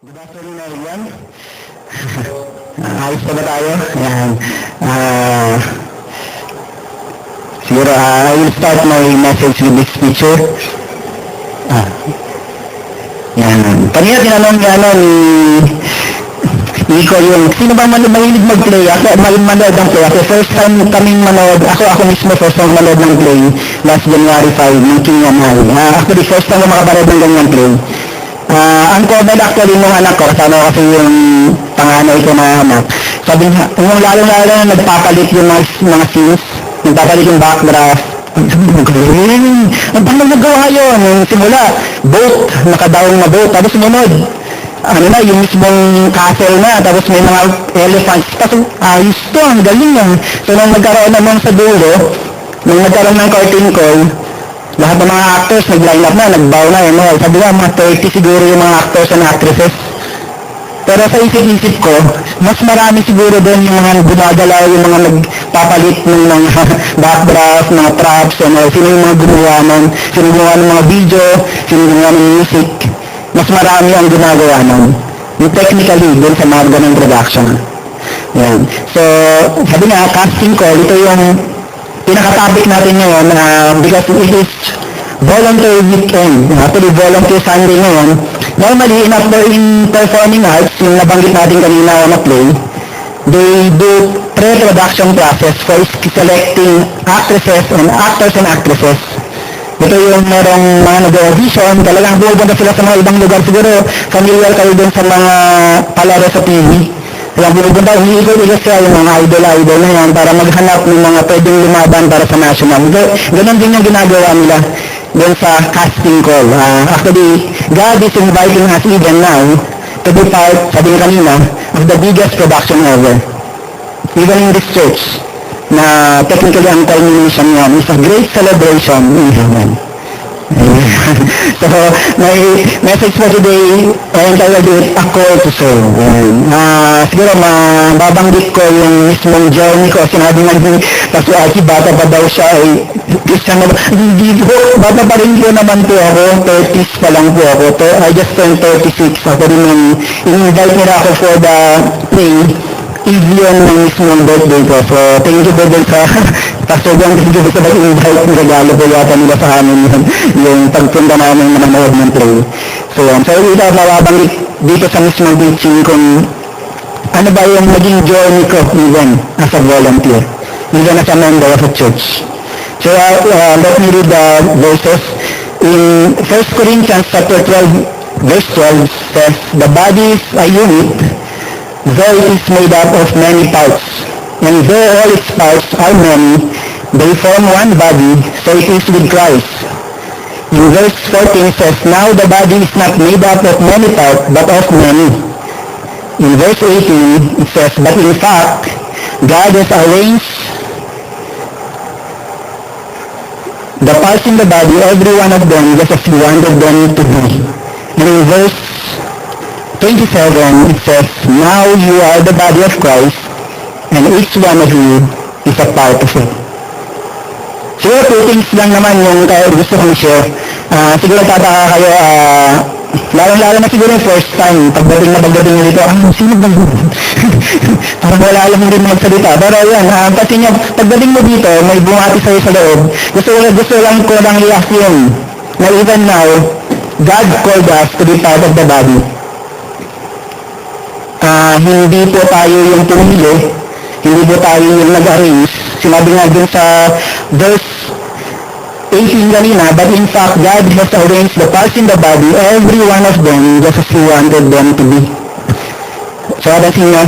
Good afternoon everyone. Ayos pa ba tayo? Ayan. Siguro, I will start my message with this picture. Yan. Kanina tinanong niya ni Iko yung, sino ba mahilig mag-play? Ako, manood ng play. Ako, first time kaming manood, ako mismo first time manood ng play, last January 5, ng Kinyan High. Actually, first time ko makapanood ng ganyan play. Ang comment actually nung anak ko, kasama kasi yung panganay ko na anak, sabi niya, yung lalo-lalo na nagpapalit yung mga scenes, nagpapalit yung backdraft, galing, ang paano nagawa yun? Yung simula, boat, nakadaong na boat, tapos sumunod, yung mismong castle na, tapos may mga elephants, tapos ayos to, ang galing yan. So nung nagkaroon naman sa dulo, nung nagkaroon ng curtain call, lahat ng mga actors nag-line up na, nag-bow na, sabi nga, mga 30 siguro yung mga actors and actresses. Pero sa isip-isip ko, mas marami siguro doon yung mga gumagalaw, yung mga nagpapalit ng mga backdraft, mga props, sino yung mga gumawa nun, sino gumawa ng mga video, sino gumawa ng music. Mas marami ang ginagawa nun. Yung technically, doon sa mga ganong production. Yan. So, sabi nga, casting call, ito yung pinaka-topic natin ngayon because it is volunteer weekend. Actually, volunteer Sunday ngayon. Normally, in performing arts, yung nabanggit natin kanina na play, they do pre-production process for selecting actresses and actors and actresses. Ito yung merong mga nag-audition, talagang pupunta sila sa mga ibang lugar. Siguro, familiar kayo dun sa mga palaro sa TV. Kaya pupunta, umiikot-ikot sila yung mga idol-idol na yan para maghanap ng mga pwedeng lumaban para sa national. Ganon din yung ginagawa nila dun sa casting call. Actually, God is inviting us even now to be part, sabi nga kanina, of the biggest production ever. Even in this church, na technically ang culmination yan is a great celebration in heaven. So, my message for today, entitled it, A Call to Serve. Siguro, mababanggit ko yung mismong journey ko. Sinabi nga ni Pastor Archie, bata pa daw siya, Christian na ba? Hindi po, bata pa rin po naman po ako, 30s pa lang po ako. I just turned 36. Ako rin yung in-invite nila ako for the play, Evian ng mismong birthday ko. So, thank you po din sa Pastor John, thank you po sa mag-invite ng regalo po yata nila sa amin yung pagpunta namin manonood ng play. So, ito mababanggit dito sa mismong teaching kung ano ba yung naging journey ko even as a volunteer, even as a member of a church. So, let me read the verses. In 1 Corinthians chapter 12, verse 12 says, the body is a unit, though it is made up of many parts, and though all its parts are many, they form one body, so it is with Christ. In verse 14 says, now the body is not made up of many parts, but of many. In verse 18, it says, but in fact, God has arranged the parts in the body, every one of them, just as He wanted them to be. And in verse 27, it says, now you are the body of Christ, and each one of you is a part of it. Siguro, two things lang naman yung gusto kong share. Siguro tataka kayo, lalo na siguro yung first time, pagdating nyo dito, sino ba yun? Parang wala lang din magsalita. Pero yan, kasi nyo, pagdating mo dito, may bumati sa'yo sa loob. Gusto lang ko lang i-assume na even now, God called us to be part of the body. Hindi po tayo yung pumili, hindi po tayo yung nag-arrange. Sinabi nga dun sa verse 18 kanina, but in fact, God has arranged the parts in the body, every one of them, just as He wanted them to be. So, kasi nga,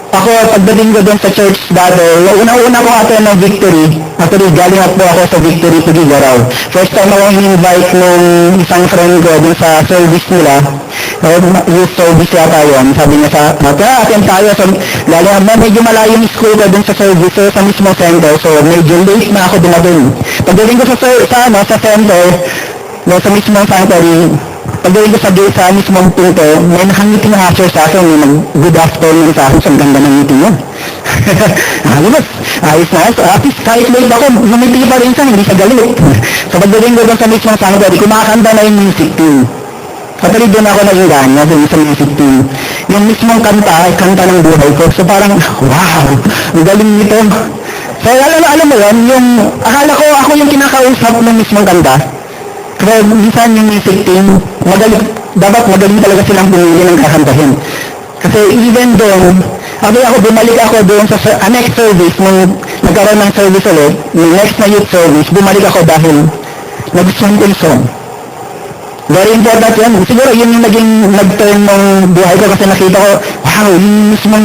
ako, pagdating ko dun sa church dati, una-una ko attend ng Victory. Actually, galing po ako sa Victory to Gigaraw. First time ako in-invite nung isang friend ko dun sa service nila. Youth service yata yun. Sabi niya sa, attend tayo. So, galing, medyo malayo yung school ko dun sa service, so, sa mismo center. So, medyo late na ako dumating. Pagdating ko sa center, sa mismo sanctuary, pagdating ko sa mismong punto, may nakangiti na usher sa akin, may good afternoon sa akin, so ang ganda ng ngiti mo. Ayos na, so at least kahit late ako, lumiti pa rin siya, hindi siya galit. So pagdating ko sa mismong sanctuary, kumakanta na yung music too. Actually, doon ako naging ganya sa music team. Yung mismong kanta, ay kanta ng buhay ko. So parang, wow, ang galing nito. So alam mo yun, yung, akala ko ako yung kinakausap ng mismong kanta. Pero minsan yung music team, dapat magaling talaga silang pumili ng kakantahin. Kasi even doon, bumalik ako doon sa next service, nung nagkaroon ng service ulit, yung next na youth service, bumalik ako dahil nag-song ko yung song. Very important yan. Siguro yun yung nag-turn ng buhay ko kasi nakita ko, wow, yung mismo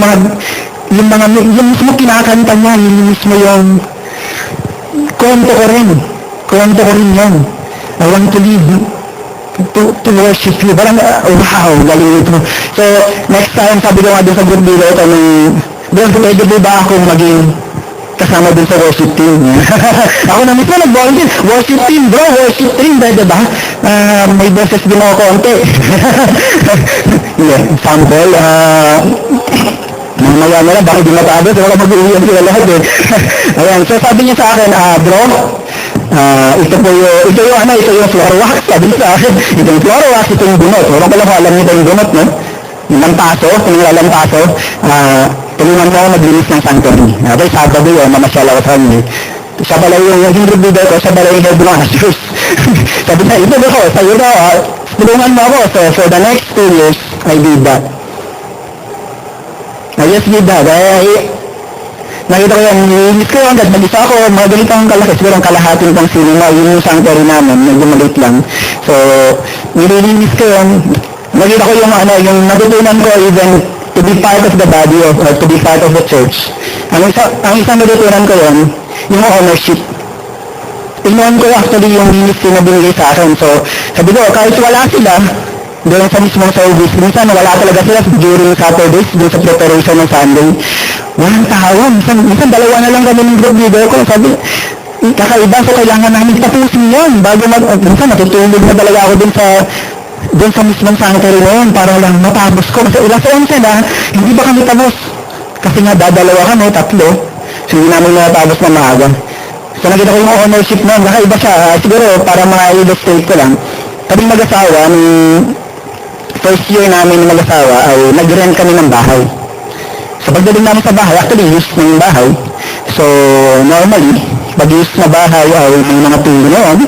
kinakanta niya, yung mismo yung kwento ko rin yan. I want to live to worship you. Parang, wow, galing ito. So, next time, sabi ko nga doon sa group dito, doon pwede ba akong maging kasama dun sa worship team. Ako na mismo nag-volunteer. Worship team, bro. Worship team, pwede ba? May boses din ako konti. Sample. Mamaya na lang, bakit di matapos? Baka mag-uwian sila lahat eh. Ayan, so sabi niya sa akin, bro, ito yung floor wax. Sabi niya sa akin, ito yung floor wax, ito yung bunot. Wala pala ko alam nito yung bunot, no? Yung lampaso, kung yung lampaso, tulungan mo ako maglinis ng sanctuary. Okay, Sabado yun, mamasyal ako sa kanya. Siya pala yung rebuilder ko, siya pala yung head masters. Sabi niya, ito ba ko, sa'yo daw, tulungan mo ako. So, for the next 2 years, I did that. I just did that. Nakita ko yan, nilinis ko agad, mag-isa ako, mga ganitong kalaki, siguro ang kalahatin pang cinema, yun yung sanctuary namin, medyo maliit lang. So, nililinis ko yun, nakita ko yung natutunan ko even to be part of the body or to be part of the church. Ang isang natutunan ko yun, yung ownership. Tingnan ko actually yung ministry na binigay sa akin. So, sabi ko, kahit wala sila, doon sa mismong service, minsan wala talaga sila during Saturdays, doon sa preparation ng Sunday. Walang tao. Minsan dalawa na lang kami ng group leader ko. Sabi, kakaiba, so kailangan namin tapusin yun. Minsan natutulog na talaga ako doon sa mismong sanctuary noon para lang matapos ko. Kasi ilang sa 11 na, hindi ba kami tapos? Kasi nga dadalawa kami, 3. So hindi namin natapos na maaga. So nakita ko yung ownership noon. Nakaiba siya. Siguro para ma-illustrate ko lang. Kaming mag-asawa, first year namin ng mag-asawa ay nag-rent kami ng bahay. So pagdating namin sa bahay, actually use ng bahay. So normally, pag-use na bahay ay may mga tulo noon.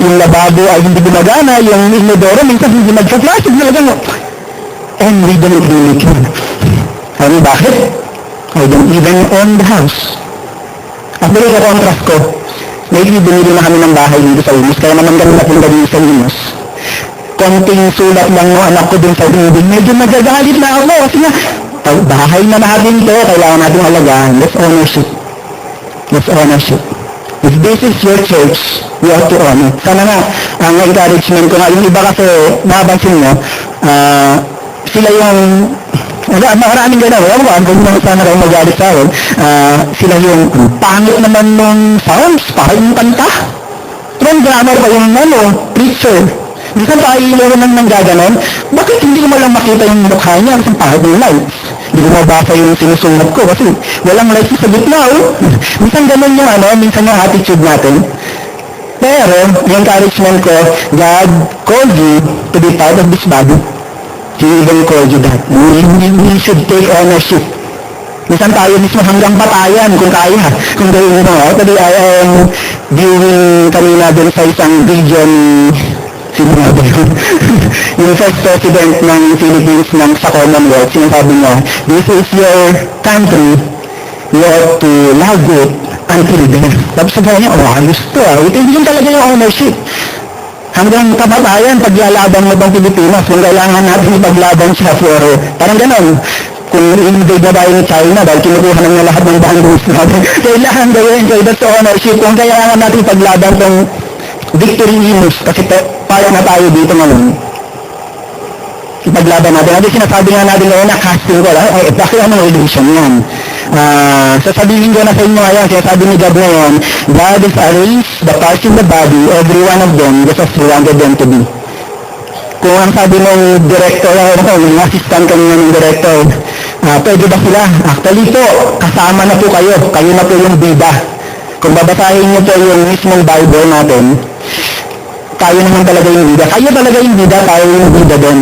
Yung lababo ay hindi gumagana, yung inodoro minsan hindi mag-flash, and we don't really care. Ano bakit? I don't even own the house. Actually, ka-contrast ko. Maybe binili na kami ng bahay dito sa Imus, kaya naman kami napunta dito sa Imus. Konting sulat lang ng anak ko dun sa building, medyo nagagalit na ako kasi nga, bahay na natin to, kailangan natin alagaan. That's ownership. That's ownership. If this is your church, you have to own it. Sana nga, ang encouragement ko nga, yung iba kasi, napansin mo, sila yung, maraming gano'n, kung sana kayo magalit sa akin, sila yung, pangit naman nung sounds, parang yung kanta. From grammar pa yung, preacher. Minsan tayo nang gaganon, bakit hindi ko malang makita yung mukha niya kasi pahit ng lights? Hindi ko mabasa yung sinusunod ko kasi walang lights sa gitna, Minsan ganon yung minsan yung attitude natin. Pero, yung encouragement ko, God called you to be part of this body. He even called you that. We should take ownership. Minsan tayo mismo hanggang patayan kung kaya. Kung gawin mo. Actually, I am viewing kanina dun sa isang video ni yung first president ng Philippines sa Commonwealth, sinasabi niya, this is your country, you have to love it until death. Tapos sabi niya, ayos to Ito yung talaga yung ownership. Hanggang kamatayan, paglalaban mo bang Pilipinas, kung kailangan natin ipaglaban siya for, parang ganon. Kung invade na tayo ng China, dahil kinukuha na lahat ng bandits natin, kailangan gawin kayo, that's ownership. Kung kailangan natin ipaglaban tong victory news, kasi part na tayo dito ngayon. Ipaglaban natin. At sinasabi nga natin ngayon na casting ko, bakit anong relation yan? Sasabihin ko na sa inyo ngayon, sinasabi ni God ngayon, God is arranged the parts in the body, every one of them, just as He wanted them to be. Kung ang sabi ng director, yung assistant kanina ng director, pwede ba sila? Actually po, kasama na po kayo na po yung bida. Kung babasahin niyo po yung mismong Bible natin, tayo naman talaga yung bida. Kayo talaga yung bida, tayo yung bida doon.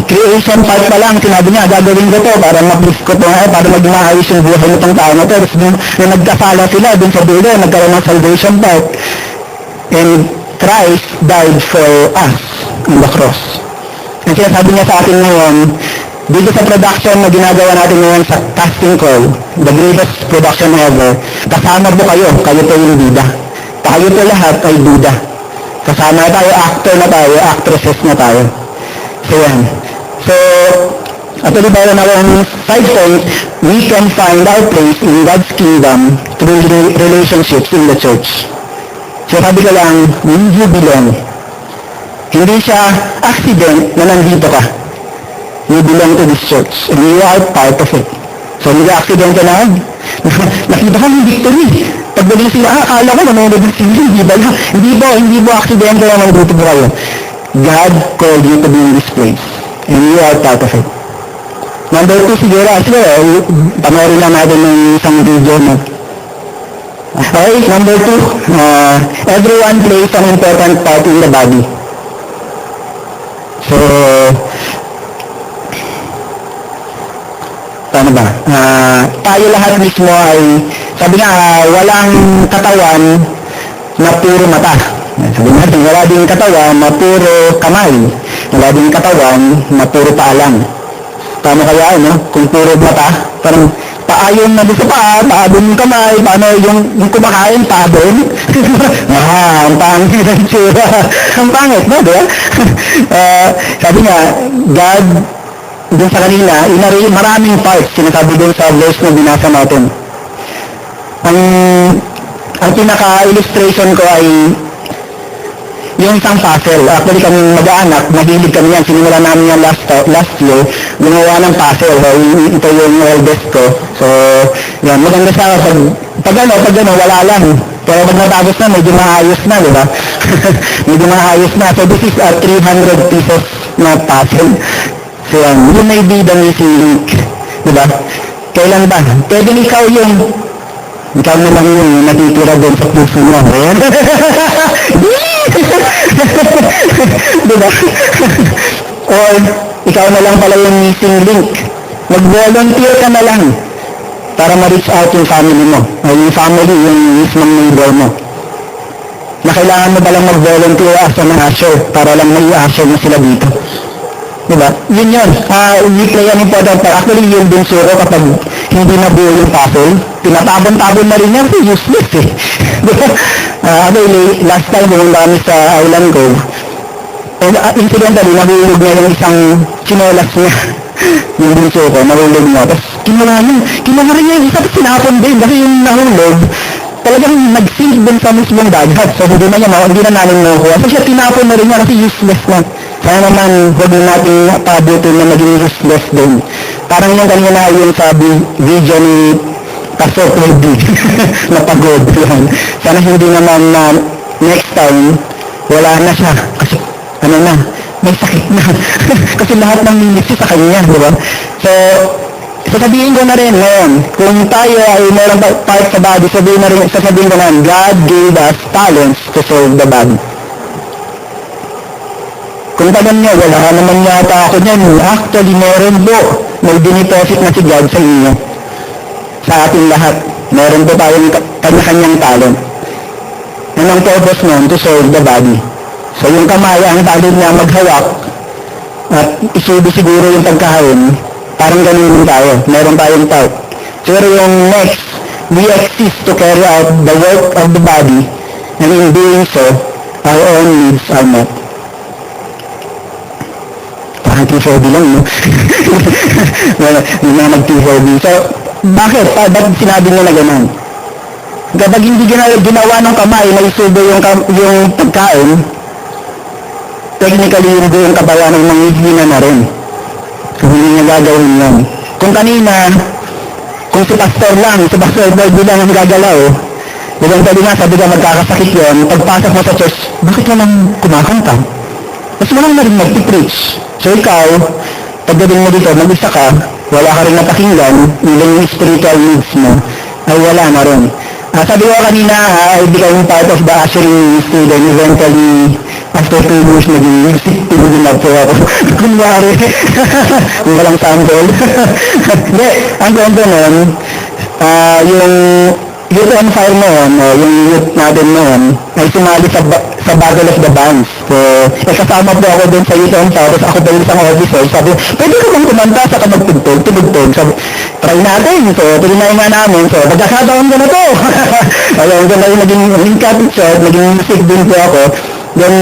Creation part pa lang, sinabi niya, gagawin ko to para ma-please ko to, para maging maayos yung buhay nitong tao na to. Tapos nung nagkasala sila dun sa dulo, nagkaroon ng salvation part. And Christ died for us on the cross. Ang sinasabi niya sa atin ngayon, dito sa production na ginagawa natin ngayon sa casting call, the greatest production ever, kasama po kayo po yung bida. Tayo po lahat ay bida. Kasama tayo, actor na tayo, actresses na tayo. So yan. So, actually ba na akong side point, we can find our place in God's kingdom through relationships in the church. So sabi ko lang, you belong. Hindi siya accident na nandito ka. You belong to this church and you are part of it. So hindi accident ka lang. Nakita ka ng victory. Pagdating sila, akala ko nanonood ng sila, hindi ba? Hindi po accident ka lang nandito po kayo. God called you to be in this place. And you are part of it. Number 2, siguro, panoorin lang natin ng isang video na. Okay, number 2, everyone plays an important part in the body. So, paano ba? Tayo lahat mismo ay, sabi nga, walang katawan na puro mata. Sabi natin, wala din katawan na puro kamay. Wala din katawan na puro paalang. Paano kaya, no? Kung puro mata, parang paayon na doon sa paa doon yung kamay, paano yung kumakain, paa doon? Ang pangit ang tsura. Ang pangit, no? Diba? Sabi nga, God, doon sa kanila, maraming parts, sinasabi doon sa verse na binasa natin. Ang pinaka-illustration ko ay yung isang puzzle. Actually kami mag-aanak, mahilig kami yan. Sinimula namin yan last year. Gumawa ng puzzle. So, ito yung eldest ko. So, yan. Maganda siya. Pag wala lang. Pero pag natapos na, medyo maayos na, di ba? Medyo maayos na. So, this is a 300 pieces na puzzle. So, yan. You may be the missing link. Di ba? Kailan ba? Pwede ikaw ikaw na lang yung natitira doon sa puso mo. Ayan. Diba? Or, ikaw na lang pala yung missing link. Mag-volunteer ka na lang para ma-reach out yung family mo. O yung family, yung mismong neighbor mo. Na kailangan mo palang mag-volunteer as an usher para lang may usher na sila dito. Diba? Yun. We play an important part. Actually, yun din suro kapag hindi nabuo yung puzzle. Tinatabon-tabon na rin yan. Useless eh. Diba? Last time, pumunta kami sa Island Cove. And incidentally, nahulog niya yung isang chinelas niya. Yung bunso ko, nahulog niya. Tapos, kinuha rin niya yung isa, tapos sinapon din. Kasi yung nahulog, talagang nag-sink din sa mismong dagat. So, hindi na namin nakuha. So, siya tinapon na rin niya kasi useless na. Kaya naman, huwag natin pabutin na maging useless din. Parang yung kanina yung sa video ni Pastor Freddy na pagod. Sana hindi naman na next time, wala na siya. Kasi, may sakit na. Kasi lahat ng minutes sa kanya, di ba? So, sasabihin ko na rin ngayon, kung tayo ay mayroong part sa body, sasabihin ko na, God gave us talents to serve the body. Kung tagan nyo, wala naman yata ako dyan. Actually, meron po. May diniposit na si God sa inyo. Sa ating lahat. Meron po tayong kanya-kanyang talent. And ang purpose nun, to serve the body. So yung kamay, ang talent niya maghawak at isubo siguro yung pagkain. Parang ganun din tayo. Meron tayong part. Pero yung next, we exist to carry out the work of the body, and in doing so, our own needs are met. Parang T4B lang, no? Yung mga mag-T4B. So, bakit? Ba't sinabi mo na gano'n? Kapag hindi ginawa ng kamay na isubo yung pagkain, technically yung kabayan ng manghihina na rin. So, hindi niya gagawin yan. Kung kanina, kung si Pastor Boyd lang ang gagalaw, yung sabi nga, sabi ka magkakasakit yun, pagpasok mo sa church, bakit walang kumakanta? Tapos walang na rin mag-preach. So ikaw, pagdating mo dito, mag-isa ka, wala ka rin napakinggan, even yung spiritual needs mo, ay wala na rin. Sabi ko kanina, I became part of the ushering student. Eventually, after 2 years, naging music team din na po ako. Kunwari, walang sample. Hindi, ang kwento nun, yung Youth on Fire noon, yung youth natin noon, ay sumali sa Battle of the Bands. So, kasama po ako dun sa Youth on Fire, tapos ako pa yung isang officer. Sabi, pwede ka bang kumanta sa magtugtog, tumugtog? Sabi, try natin. So, tinay nga namin. So, pagkakataon ko na to. Ayun, doon na yung naging captain shot, naging music din po ako. Then,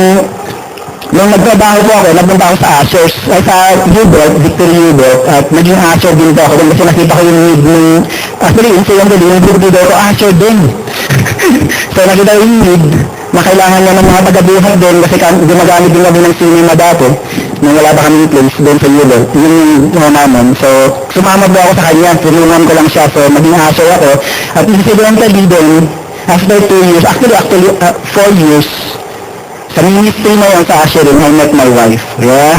nung nagtrabaho po ako, nagpunta ako sa Ushers, ay sa U-Belt, Victory U-Belt, at naging Usher din po ako doon kasi nakita ko yung need ng, actually, incidentally, yung video ko, Usher din. So, nakita ko yung need na kailangan niya ng mga taga-buhat din kasi gumagamit din kami ng cinema dati nung wala pa kami place doon sa U-Belt. Yun yung naman. So, sumama po ako sa kanya, tulungan ko lang siya, so naging Usher ako. At incidentally din, after 2 years, actually 4 years, sa ministry na yan sa ushering, I met my wife. Yeah.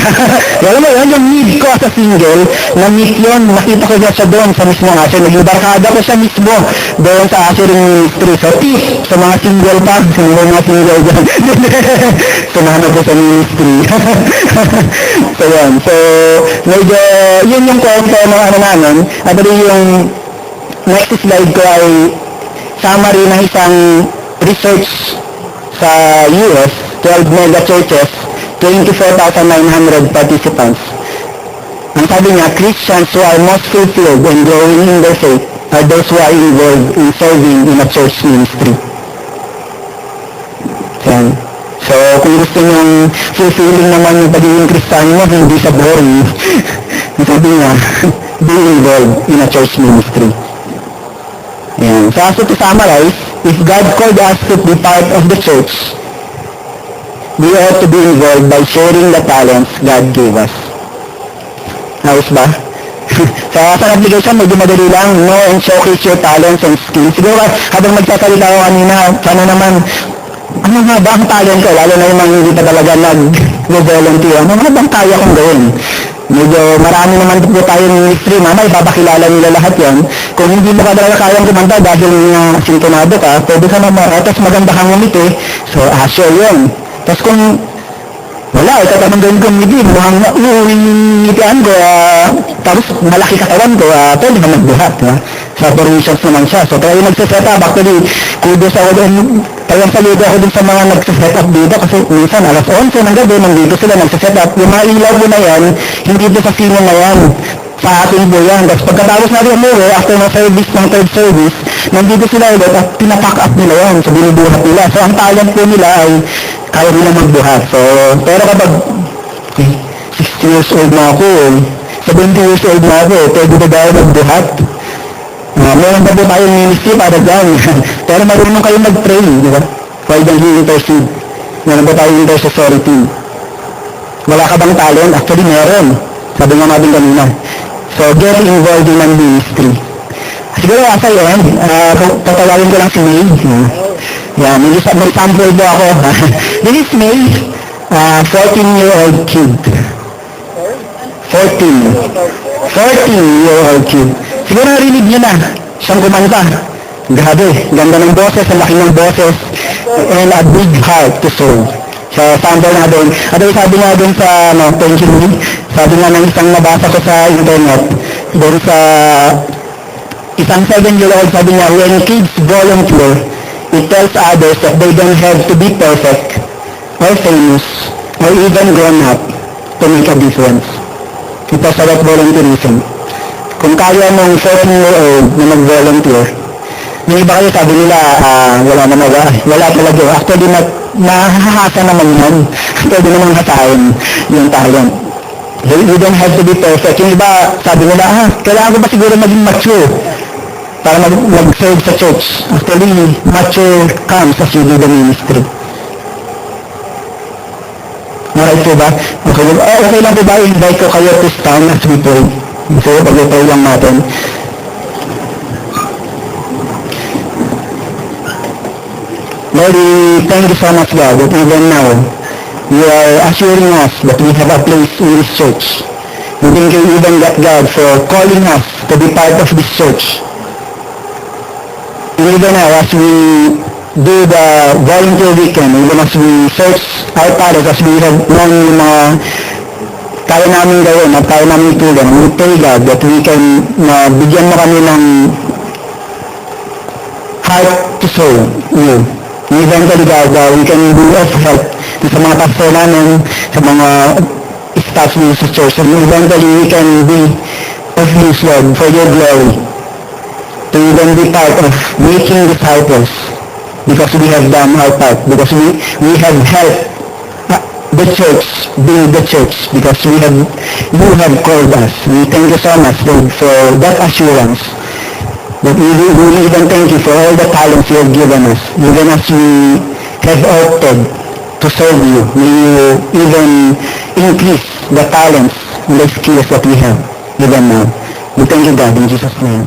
Alam mo yun, yung need ko sa single, na-meet yun, nakita ko siya doon sa mismong usher. Naging barkada ko siya mismo doon sa ushering ministry. So, tip sa mga single pa, sa mga single dyan. Sumahan ko sa ministry. So, yun. So, medyo, yun yung kwento ng ano namin. At yung next slide ko ay summary ng isang research sa US, 12 mega churches, 24,900 participants. Ang sabi niya, Christians who are most fulfilled and growing in their faith are those who are involved in serving in a church ministry. So, kung gusto niyong fulfilling naman yung pagiging Kristiyano mo, hindi sa boring. Ang sabi niya, be involved in a church ministry. Ayan. So, to summarize, if God called us to be part of the church, we ought to be involved by sharing the talents God gave us. Ayos ba? Sa application, medyo madali lang, know and showcase your talents and skills. Siguro, habang magsasalita ko kanina, sana naman, ano nga ba ang talent ko? Lalo na yung mga hindi pa talaga nag-volunteer. Ano nga ba ang kaya kong gawin? Medyo marami naman po tayong ministry, mama, ipapakilala nila lahat yan. Kung hindi mo ka talaga kayang kumanta dahil sintonado ka, pwede ka naman, tapos maganda kang umiti, so sure yun. Tapos kung wala, ikatamang gawin kong ngiti, mukhang ngitian ko, tapos malaki katawan ko, pwede ka magbuhat. Sa operations naman siya. So, tayo nagsiset up. Actually, kudos ako din. Talagang saludo ako din sa mga nagsiset up dito kasi minsan alas 11 ng gabi, nandito sila nagsiset up. Yung mga ilaw po na yan, hindi po sa sino na yan. Sa atin po yan. Tapos pagkatapos natin umuwi, after ng service, ng third service, nandito sila ulit at pinapack up nila yan. So, binubuhat nila. So, ang talent po nila ay kaya nila magbuhat. So, pero kapag 60 years old na ako, 70 years old na ako, pwede na daw magbuhat. Meron pa po tayong ministry para dyan. Pero marunong kayo mag-pray, di ba? Why don't you intercede? Meron pa tayong intercessory team. Wala ka bang talent? Actually, meron. Sabi nga natin kanina. So, get involved in a ministry. Siguro, as I end, tatawagin ko lang si May. Yan, may sample po ako. This is May, 14-year-old kid. 14-year-old kid. Siguro narinig niyo na, siyang kumanta. Grabe, ganda ng boses, ang laki ng boses, and a big heart to serve. So, sample na doon. At sabi nga doon sa, thank you, sabi nga ng isang nabasa ko sa internet, doon sa isang 7-year-old, sabi niya, when kids volunteer, it tells others that they don't have to be perfect, or famous, or even grown up to make a difference. Ito sa volunteerism. Kung kaya mong 14-year-old na mag-volunteer, yung iba kayo sabi nila, wala talaga. Actually, mahahasa naman yan. Pwede naman hasain yung talent. You don't have to be perfect. Yung iba, sabi nila, kailangan ko ba siguro maging mature para mag-serve sa church? Actually, mature comes as you do the ministry. Alright po ba? Okay lang po ba? Invite ko kayo to stand as we pray. So, pag-pray lang natin. Lord, we thank you so much, God, that even now, you are assuring us that we have a place in this church. We thank you even, God, for calling us to be part of this church. And even now, as we do the volunteer weekend, even as we search our talents, as we have known yung mga kaya namin gawin at kaya namin tulong, we pray God that we can bigyan mo kami ng heart to serve you. Eventually, God, we can do of help sa mga pastor namin, sa mga staff niyo sa church, and eventually we can be of use, Lord, for your glory, to even be part of making disciples, because we have done our part, because we have helped the church, build the church, because you have called us. We thank you so much, Lord, for that assurance. But we even thank you for all the talents you have given us. Even as we have opted to serve you, may you even increase the talents and the skills that we have even now. We thank you, God, in Jesus' name.